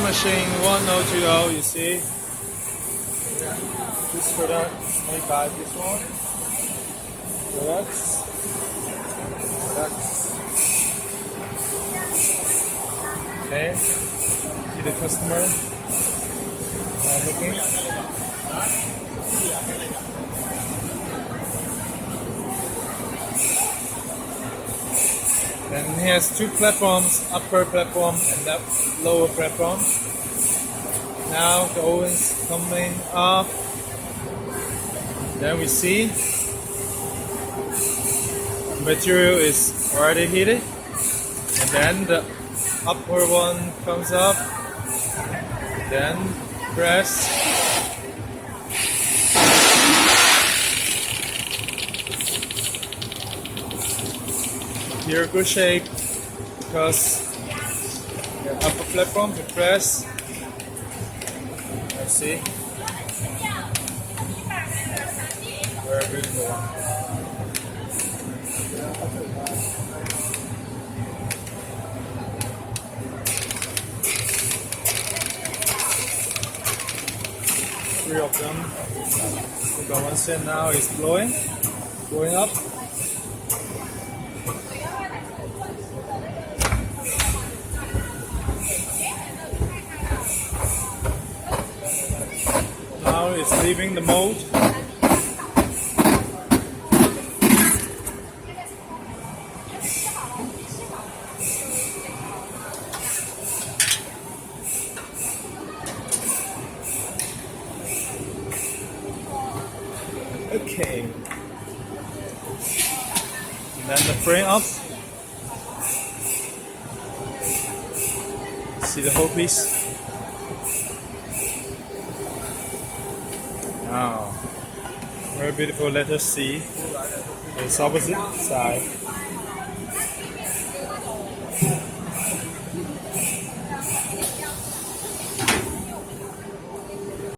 machine 1020, you see. This product made by this one. Products. Okay. See the customer looking. Then he has two platforms, upper platform and that lower platform. Now the oven's coming up. Then we see the material is already heated. And then the upper one comes up. Then press. Here, good shape because the upper platform to press. Let's see. Very beautiful one. Three of them. We got one set now. It's blowing up. Now it's leaving the mold. Okay. And then the frame up. See the whole piece. Now, very beautiful letter C. It's opposite side.